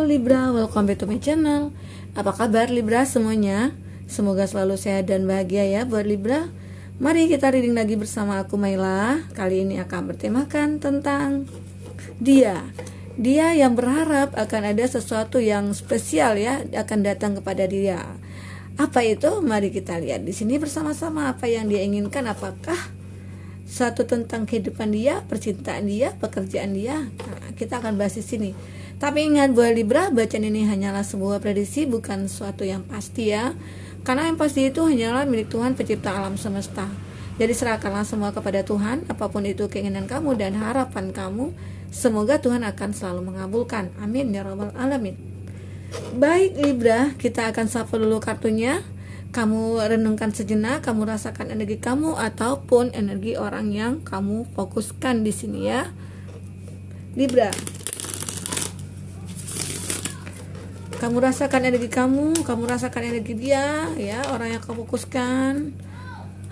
Halo Libra, welcome back to my channel. Apa kabar Libra semuanya? Semoga selalu sehat dan bahagia ya buat Libra. Mari kita reading lagi bersama aku Maila. Kali ini akan bertemakan tentang dia yang berharap akan ada sesuatu yang spesial ya akan datang kepada dia. Apa itu? Mari kita lihat di sini bersama-sama apa yang dia inginkan. Apakah satu tentang kehidupan dia, percintaan dia, pekerjaan dia? Nah, kita akan bahas di sini. Tapi ingat buat Libra, bacaan ini hanyalah sebuah prediksi, bukan suatu yang pasti ya. Karena yang pasti itu hanyalah milik Tuhan pencipta alam semesta. Jadi serahkanlah semua kepada Tuhan, apapun itu keinginan kamu dan harapan kamu. Semoga Tuhan akan selalu mengabulkan. Amin ya rabbal alamin. Baik Libra, kita akan shuffle dulu kartunya. Kamu renungkan sejenak, kamu rasakan energi kamu ataupun energi orang yang kamu fokuskan di sini ya. Libra, kamu rasakan energi kamu rasakan energi dia ya, orang yang kamu fokuskan.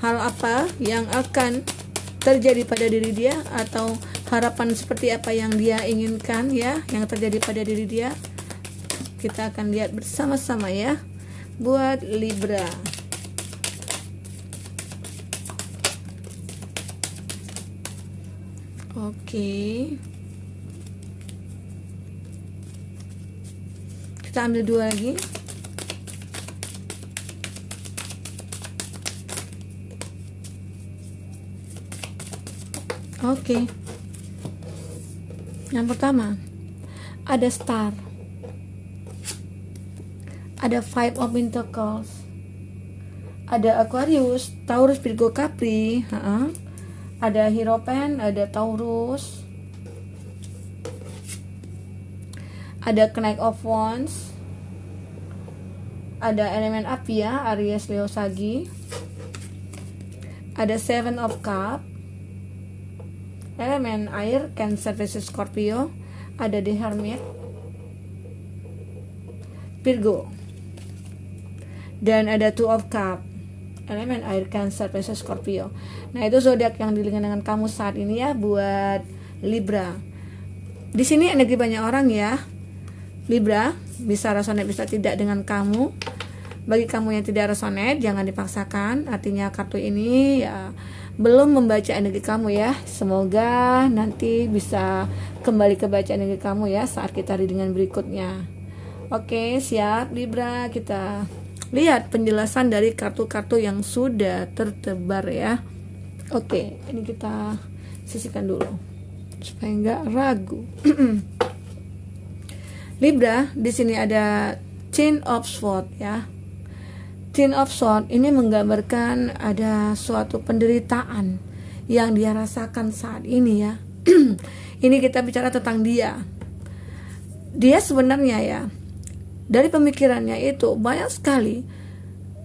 Hal apa yang akan terjadi pada diri dia atau harapan seperti apa yang dia inginkan ya, yang terjadi pada diri dia. Kita akan lihat bersama-sama ya buat Libra. Oke. Kita ambil dua lagi. Oke. Yang pertama ada Star, ada Five of Pentacles, ada Aquarius, Taurus, Virgo, Capri, ada Hierophant, ada Taurus, ada Knight of Wands, ada elemen api ya, Aries, Leo, Sagi, ada Seven of Cups, elemen air, Cancer, Pisces, Scorpio, ada The Hermit, Virgo, dan ada Two of Cups, elemen air, Cancer, Pisces, Scorpio. Nah, itu zodiak yang dilihat dengan kamu saat ini ya buat Libra. Di sini energi banyak orang ya. Libra, bisa resonate bisa tidak dengan kamu. Bagi kamu yang tidak resonate, jangan dipaksakan. Artinya kartu ini ya belum membaca energi kamu ya. Semoga nanti bisa kembali ke baca energi kamu ya saat kita readingan berikutnya. Oke, siap Libra, kita lihat penjelasan dari kartu-kartu yang sudah tertebar ya. Oke, ini kita sisihkan dulu supaya nggak ragu. Libra, di sini ada Ten of Swords ya. Ten of Swords ini menggambarkan ada suatu penderitaan yang dia rasakan saat ini ya. Ini kita bicara tentang dia. Dia sebenarnya ya, dari pemikirannya itu banyak sekali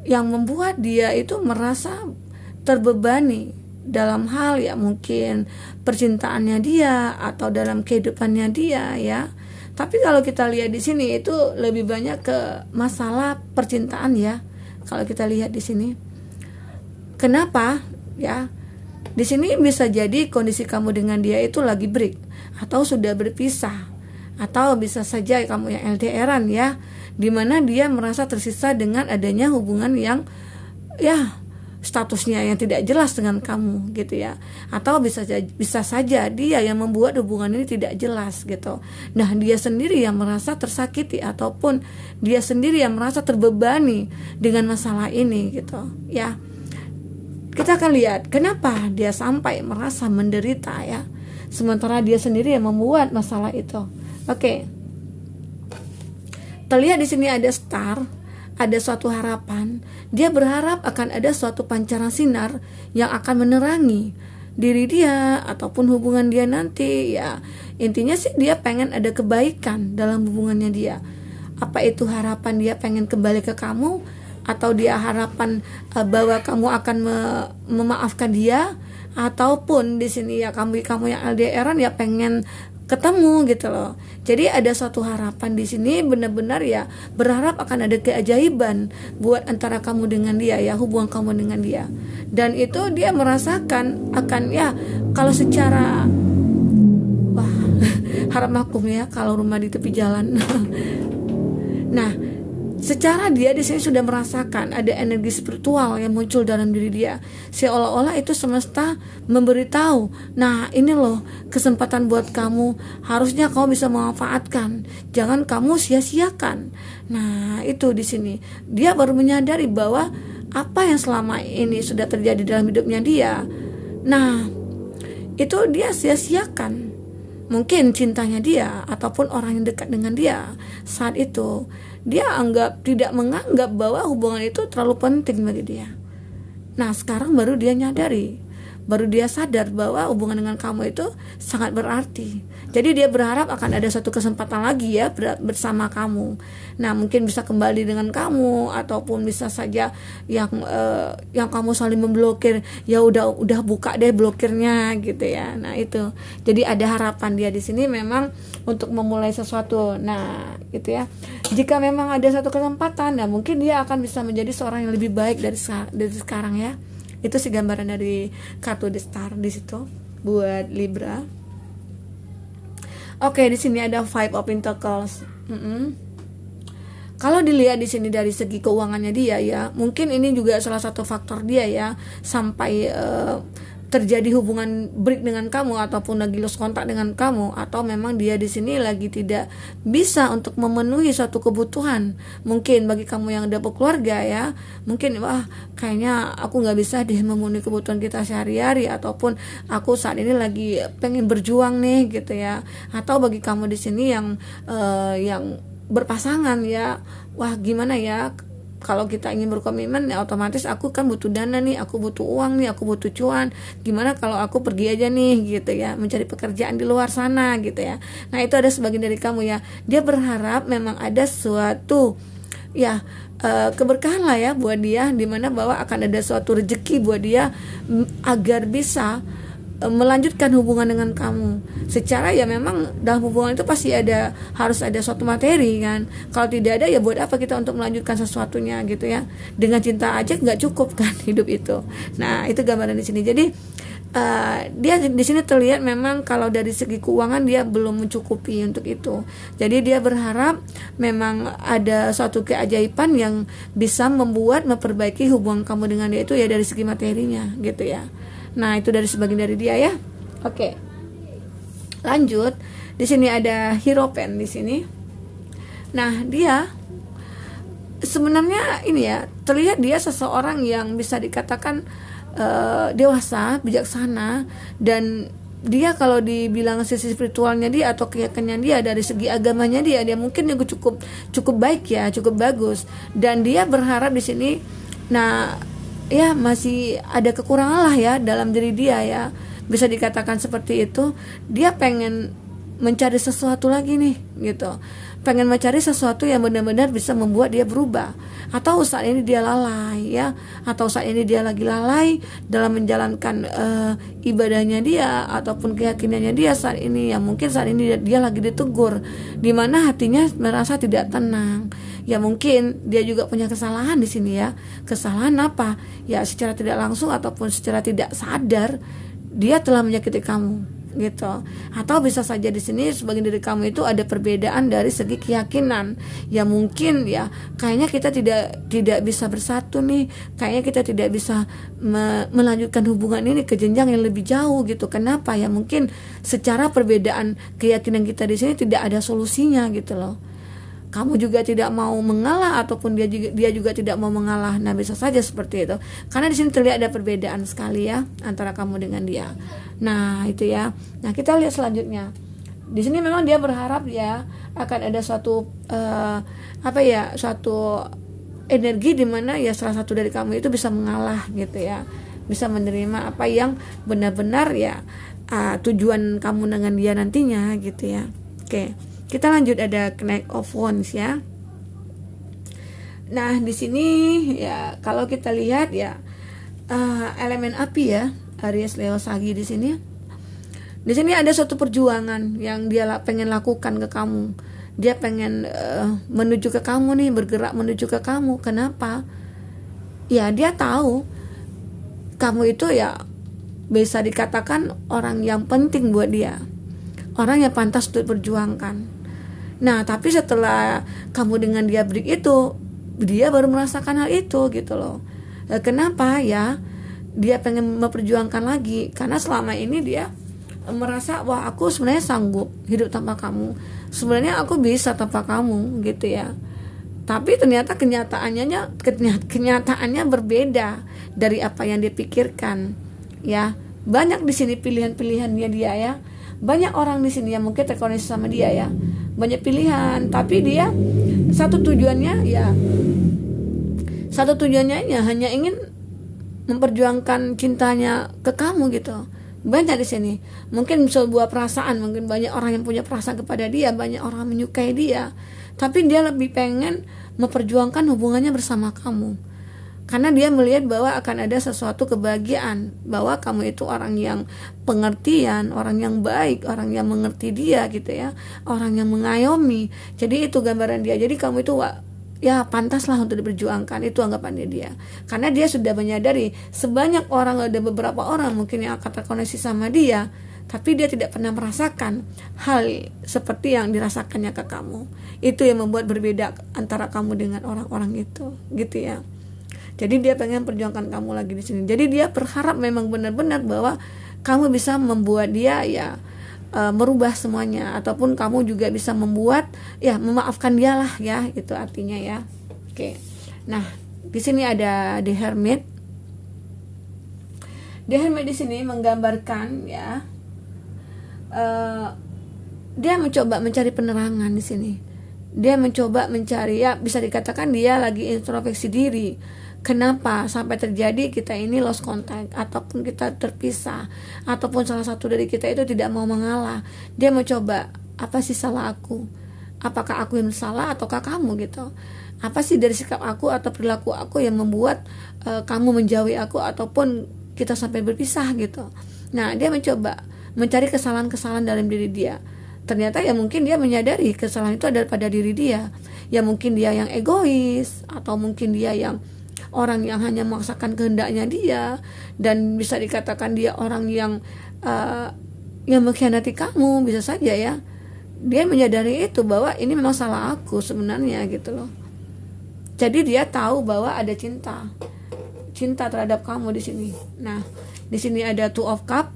yang membuat dia itu merasa terbebani dalam hal ya mungkin percintaannya dia atau dalam kehidupannya dia ya. Tapi kalau kita lihat di sini itu lebih banyak ke masalah percintaan ya. Kalau kita lihat di sini, kenapa ya? Di sini bisa jadi kondisi kamu dengan dia itu lagi break atau sudah berpisah, atau bisa saja kamu yang LDRan ya, dimana dia merasa tersisa dengan adanya hubungan yang ya statusnya yang tidak jelas dengan kamu gitu ya, atau bisa saja dia yang membuat hubungan ini tidak jelas gitu. Nah, dia sendiri yang merasa tersakiti ataupun dia sendiri yang merasa terbebani dengan masalah ini gitu ya. Kita akan lihat kenapa dia sampai merasa menderita ya, sementara dia sendiri yang membuat masalah itu. Oke. Terlihat di sini ada Star, ada suatu harapan. Dia berharap akan ada suatu pancaran sinar yang akan menerangi diri dia ataupun hubungan dia nanti ya. Intinya sih dia pengen ada kebaikan dalam hubungannya dia. Apa itu harapan dia pengen kembali ke kamu, atau dia harapan bahwa kamu akan memaafkan dia, ataupun di sini ya kamu yang LDRan ya pengen ketemu gitu loh. Jadi ada suatu harapan di sini, benar-benar ya berharap akan ada keajaiban buat antara kamu dengan dia ya, hubungan kamu dengan dia. Dan itu dia merasakan akan ya, kalau secara wah Harap maklum ya kalau rumah di tepi jalan. Nah, secara dia di sini sudah merasakan ada energi spiritual yang muncul dalam diri dia, seolah-olah itu semesta memberitahu, nah ini loh kesempatan buat kamu, harusnya kamu bisa memanfaatkan, jangan kamu sia-siakan. Nah itu di sini dia baru menyadari bahwa apa yang selama ini sudah terjadi dalam hidupnya dia, nah itu dia sia-siakan. Mungkin cintanya dia ataupun orang yang dekat dengan dia saat itu, dia tidak menganggap bahwa hubungan itu terlalu penting bagi dia. Nah sekarang baru dia nyadari, baru dia sadar bahwa hubungan dengan kamu itu sangat berarti. Jadi dia berharap akan ada satu kesempatan lagi ya bersama kamu. Nah mungkin bisa kembali dengan kamu, ataupun bisa saja yang kamu saling memblokir, ya udah buka deh blokirnya gitu ya. Nah itu, jadi ada harapan dia di sini memang untuk memulai sesuatu. Nah gitu ya, jika memang ada satu kesempatan, nah mungkin dia akan bisa menjadi seorang yang lebih baik dari sekarang ya. Itu sih gambaran dari kartu The Star di situ buat Libra. Oke, di sini ada Five of Pentacles. Kalau dilihat di sini dari segi keuangannya dia ya, mungkin ini juga salah satu faktor dia ya sampai terjadi hubungan break dengan kamu, ataupun lagi lost kontak dengan kamu, atau memang dia di sini lagi tidak bisa untuk memenuhi suatu kebutuhan. Mungkin bagi kamu yang udah berkeluarga ya, mungkin wah kayaknya aku nggak bisa deh memenuhi kebutuhan kita sehari-hari, ataupun aku saat ini lagi pengen berjuang nih gitu ya. Atau bagi kamu di sini yang berpasangan ya, wah gimana ya, kalau kita ingin berkomitmen ya otomatis aku kan butuh dana nih, aku butuh uang nih, aku butuh cuan. Gimana kalau aku pergi aja nih gitu ya, mencari pekerjaan di luar sana gitu ya. Nah itu ada sebagian dari kamu ya, dia berharap memang ada suatu ya keberkahan lah ya buat dia, dimana bahwa akan ada suatu rezeki buat dia agar bisa melanjutkan hubungan dengan kamu. Secara ya memang dalam hubungan itu pasti harus ada suatu materi kan. Kalau tidak ada ya buat apa kita untuk melanjutkan sesuatunya gitu ya. Dengan cinta aja nggak cukup kan hidup itu. Nah itu gambaran di sini. Jadi dia di sini terlihat memang kalau dari segi keuangan dia belum mencukupi untuk itu. Jadi dia berharap memang ada suatu keajaiban yang bisa memperbaiki hubungan kamu dengan dia itu ya dari segi materinya gitu ya. Nah, itu dari sebagian dari dia ya. Oke. Lanjut. Di sini ada Hierophant di sini. Nah, dia sebenarnya ini ya, terlihat dia seseorang yang bisa dikatakan dewasa, bijaksana, dan dia kalau dibilang sisi spiritualnya dia atau keyakinannya dia dari segi agamanya dia mungkin juga cukup baik ya, cukup bagus. Dan dia berharap di sini ya masih ada kekurangan lah ya dalam diri dia ya, bisa dikatakan seperti itu. Dia pengen mencari sesuatu lagi nih gitu, pengen mencari sesuatu yang benar-benar bisa membuat dia berubah. Atau saat ini dia lalai ya, atau saat ini dia lagi lalai dalam menjalankan ibadahnya dia ataupun keyakinannya dia saat ini ya. Mungkin saat ini dia lagi ditegur, dimana hatinya merasa tidak tenang. Ya mungkin dia juga punya kesalahan di sini ya. Kesalahan apa? Ya secara tidak langsung ataupun secara tidak sadar dia telah menyakiti kamu gitu. Atau bisa saja di sini sebagian dari kamu itu ada perbedaan dari segi keyakinan. Ya mungkin ya kayaknya kita tidak bisa bersatu nih. Kayaknya kita tidak bisa melanjutkan hubungan ini ke jenjang yang lebih jauh gitu. Kenapa? Ya mungkin secara perbedaan keyakinan kita di sini tidak ada solusinya gitu loh. Kamu juga tidak mau mengalah ataupun dia juga tidak mau mengalah. Nah bisa saja seperti itu. Karena di sini terlihat ada perbedaan sekali ya antara kamu dengan dia. Nah itu ya. Nah kita lihat selanjutnya. Di sini memang dia berharap ya akan ada suatu suatu energi di mana ya salah satu dari kamu itu bisa mengalah gitu ya. Bisa menerima apa yang benar-benar ya tujuan kamu dengan dia nantinya gitu ya. Oke. Kita lanjut, ada Knight of Wands ya. Nah, di sini ya kalau kita lihat ya elemen api ya, Aries, Leo, Sagi di sini. Di sini ada suatu perjuangan yang dia pengen lakukan ke kamu. Dia pengen menuju ke kamu nih, bergerak menuju ke kamu. Kenapa? Ya, dia tahu kamu itu ya bisa dikatakan orang yang penting buat dia. orang yang pantas untuk diperjuangkan. Nah, tapi setelah kamu dengan dia break itu, dia baru merasakan hal itu gitu loh. Kenapa ya? Dia pengen memperjuangkan lagi karena selama ini dia merasa, wah aku sebenarnya sanggup hidup tanpa kamu, sebenarnya aku bisa tanpa kamu gitu ya. Tapi ternyata kenyataannya berbeda dari apa yang dipikirkan ya. Banyak di sini pilihan-pilihannya dia ya. Banyak orang di sini yang mungkin terkoneksi sama dia ya. Banyak pilihan, tapi dia satu tujuannya ya hanya ingin memperjuangkan cintanya ke kamu gitu. Banyak di sini. Mungkin sebuah perasaan, mungkin banyak orang yang punya perasaan kepada dia, banyak orang menyukai dia. Tapi dia lebih pengen memperjuangkan hubungannya bersama kamu. Karena dia melihat bahwa akan ada sesuatu kebahagiaan, bahwa kamu itu orang yang pengertian, orang yang baik, orang yang mengerti dia gitu ya, orang yang mengayomi. Jadi itu gambaran dia. Jadi kamu itu ya pantaslah untuk diperjuangkan, itu anggapannya dia. Karena dia sudah menyadari sebanyak orang, ada beberapa orang mungkin yang akan terkoneksi sama dia, tapi dia tidak pernah merasakan hal seperti yang dirasakannya ke kamu. Itu yang membuat berbeda antara kamu dengan orang-orang itu, gitu ya. Jadi dia pengen perjuangkan kamu lagi di sini. Jadi dia berharap memang benar-benar bahwa kamu bisa membuat dia ya merubah semuanya, ataupun kamu juga bisa membuat ya memaafkan dia lah ya, itu artinya ya. Oke. Nah, di sini ada The Hermit. The Hermit di sini menggambarkan ya dia mencoba mencari penerangan di sini. Dia mencoba mencari, ya bisa dikatakan dia lagi introspeksi diri. Kenapa sampai terjadi kita ini lost contact, ataupun kita terpisah, ataupun salah satu dari kita itu tidak mau mengalah. Dia mencoba, apa sih salah aku? Apakah aku yang salah ataukah kamu gitu? Apa sih dari sikap aku atau perilaku aku yang membuat kamu menjauhi aku, ataupun kita sampai berpisah gitu. Nah, dia mencoba mencari kesalahan-kesalahan dalam diri dia. Ternyata ya mungkin dia menyadari kesalahan itu ada pada diri dia. Ya mungkin dia yang egois, atau mungkin dia yang orang yang hanya memaksakan kehendaknya dia, dan bisa dikatakan dia orang yang mengkhianati kamu, bisa saja ya. Dia menyadari itu, bahwa ini memang salah aku sebenarnya gitu loh. Jadi dia tahu bahwa ada cinta terhadap kamu di sini. Nah, di sini ada Two of Cup.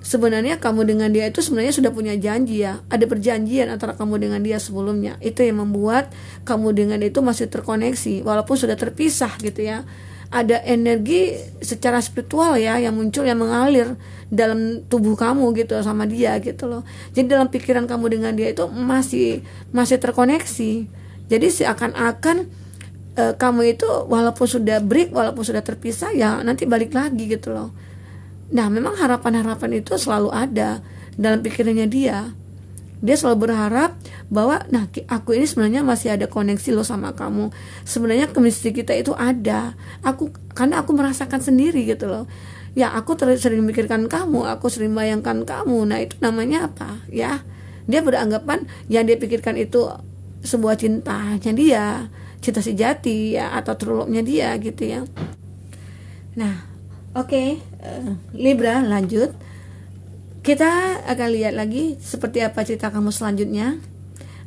Sebenarnya kamu dengan dia itu sebenarnya sudah punya janji ya. Ada perjanjian antara kamu dengan dia sebelumnya. Itu yang membuat kamu dengan itu masih terkoneksi walaupun sudah terpisah gitu ya. Ada energi secara spiritual ya yang muncul, yang mengalir dalam tubuh kamu gitu sama dia gitu loh. Jadi dalam pikiran kamu dengan dia itu masih terkoneksi. Jadi seakan-akan kamu itu walaupun sudah break, walaupun sudah terpisah, ya nanti balik lagi gitu loh. Nah, memang harapan-harapan itu selalu ada dalam pikirannya dia. Dia selalu berharap bahwa, nah, aku ini sebenarnya masih ada koneksi loh sama kamu. Sebenarnya chemistry kita itu ada. Karena aku merasakan sendiri gitu loh. Ya, aku sering memikirkan kamu, aku sering bayangkan kamu. Nah, itu namanya apa? Ya, dia beranggapan yang dia pikirkan itu sebuah cintanya dia, cinta sejati ya, atau true love-nya dia gitu ya. Nah, Oke, Libra, lanjut. Kita akan lihat lagi seperti apa cerita kamu selanjutnya.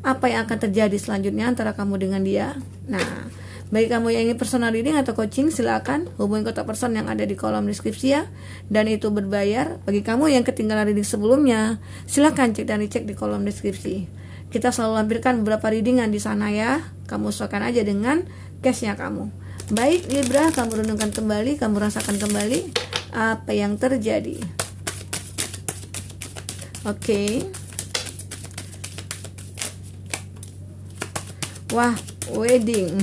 Apa yang akan terjadi selanjutnya antara kamu dengan dia. Nah, bagi kamu yang ingin personal reading atau coaching, silakan hubungi kontak person yang ada di kolom deskripsi ya. Dan itu berbayar. Bagi kamu yang ketinggalan reading sebelumnya, silakan cek dan dicek di kolom deskripsi. Kita selalu lampirkan beberapa readingan di sana ya. Kamu sesuaikan aja dengan case-nya kamu. Baik Libra, kamu renungkan kembali, kamu rasakan kembali apa yang terjadi. Oke. Wah, wedding.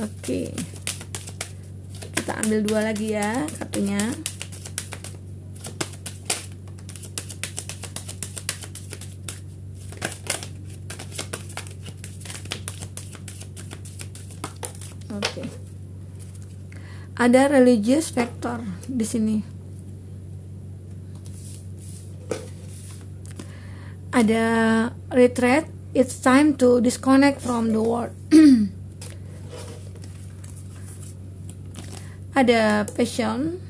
Oke. Kita ambil 2 lagi ya kartunya. Oke. Ada religious factor di sini. Ada retreat, it's time to disconnect from the world. Ada passion.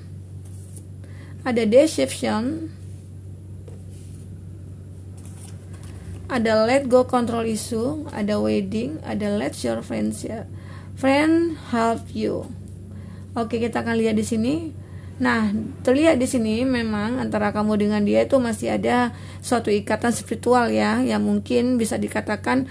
ada deception, ada let go control issue, ada wedding, ada let your friends help you. Oke, kita akan lihat di sini. Nah, terlihat di sini memang antara kamu dengan dia itu masih ada suatu ikatan spiritual ya, yang mungkin bisa dikatakan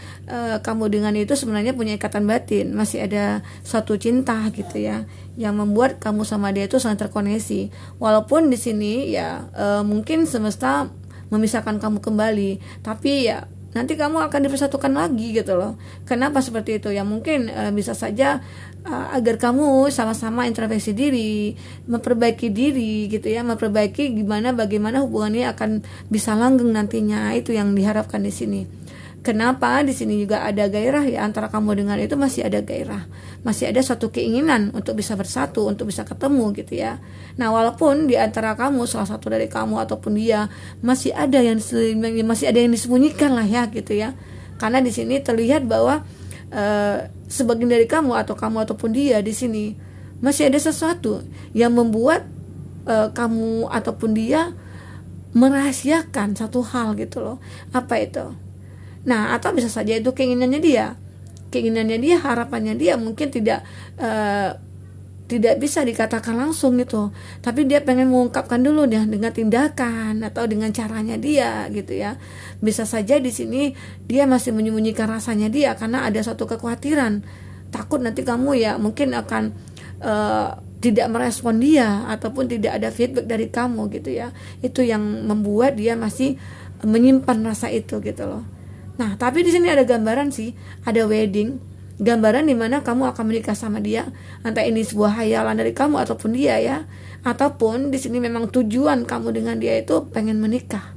kamu dengan itu sebenarnya punya ikatan batin, masih ada suatu cinta gitu ya, yang membuat kamu sama dia itu sangat terkoneksi. Walaupun di sini ya mungkin semesta memisahkan kamu kembali, tapi ya nanti kamu akan dipersatukan lagi gitu loh. Kenapa seperti itu? Ya mungkin bisa saja agar kamu sama-sama introspeksi diri, memperbaiki diri gitu ya, memperbaiki bagaimana hubungannya akan bisa langgeng nantinya. Itu yang diharapkan di sini. Kenapa di sini juga ada gairah ya, antara kamu dengan itu masih ada gairah, masih ada suatu keinginan untuk bisa bersatu, untuk bisa ketemu gitu ya. Nah, walaupun di antara kamu, salah satu dari kamu ataupun dia masih ada yang disembunyikan lah ya gitu ya. Karena di sini terlihat bahwa sebagian dari kamu ataupun dia di sini masih ada sesuatu yang membuat kamu ataupun dia merahasiakan satu hal gitu loh. Apa itu? Nah, atau bisa saja itu keinginannya dia, harapannya dia mungkin tidak bisa dikatakan langsung gitu, tapi dia pengen mengungkapkan dulu dia dengan tindakan atau dengan caranya dia gitu ya. Bisa saja di sini dia masih menyembunyikan rasanya dia karena ada suatu kekhawatiran, takut nanti kamu ya mungkin akan tidak merespon dia ataupun tidak ada feedback dari kamu gitu ya. Itu yang membuat dia masih menyimpan rasa itu gitu loh. Nah, tapi di sini ada gambaran sih, ada wedding, gambaran dimana kamu akan menikah sama dia. Entah ini sebuah hayalan dari kamu ataupun dia ya, ataupun di sini memang tujuan kamu dengan dia itu pengen menikah,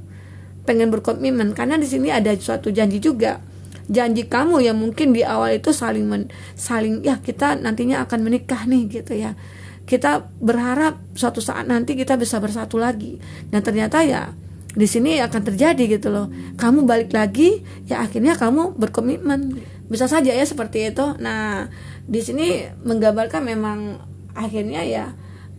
pengen berkomitmen. Karena di sini ada suatu janji juga, janji kamu yang mungkin di awal itu saling ya kita nantinya akan menikah nih gitu ya. Kita berharap suatu saat nanti kita bisa bersatu lagi, dan ternyata ya di sini akan terjadi gitu loh. Kamu balik lagi, ya akhirnya kamu berkomitmen. Bisa saja ya seperti itu. Nah, di sini menggambarkan memang akhirnya ya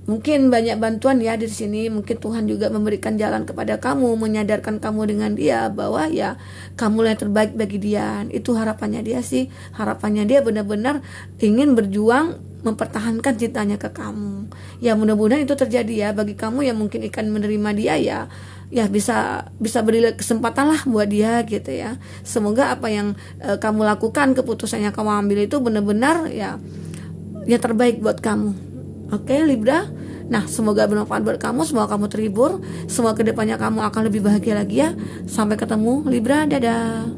mungkin banyak bantuan ya di sini. Mungkin Tuhan juga memberikan jalan kepada kamu, menyadarkan kamu dengan dia bahwa ya kamu yang terbaik bagi dia. Itu harapannya dia sih. Harapannya dia benar-benar ingin berjuang mempertahankan cintanya ke kamu. Ya mudah-mudahan itu terjadi ya bagi kamu yang mungkin akan menerima dia ya bisa beri kesempatan lah buat dia gitu ya. Semoga apa yang kamu lakukan, keputusan yang kamu ambil itu benar-benar ya terbaik buat kamu. Oke, Libra. Nah, semoga bermanfaat buat kamu, semoga kamu terhibur, semoga kedepannya kamu akan lebih bahagia lagi ya. Sampai ketemu Libra, dadah.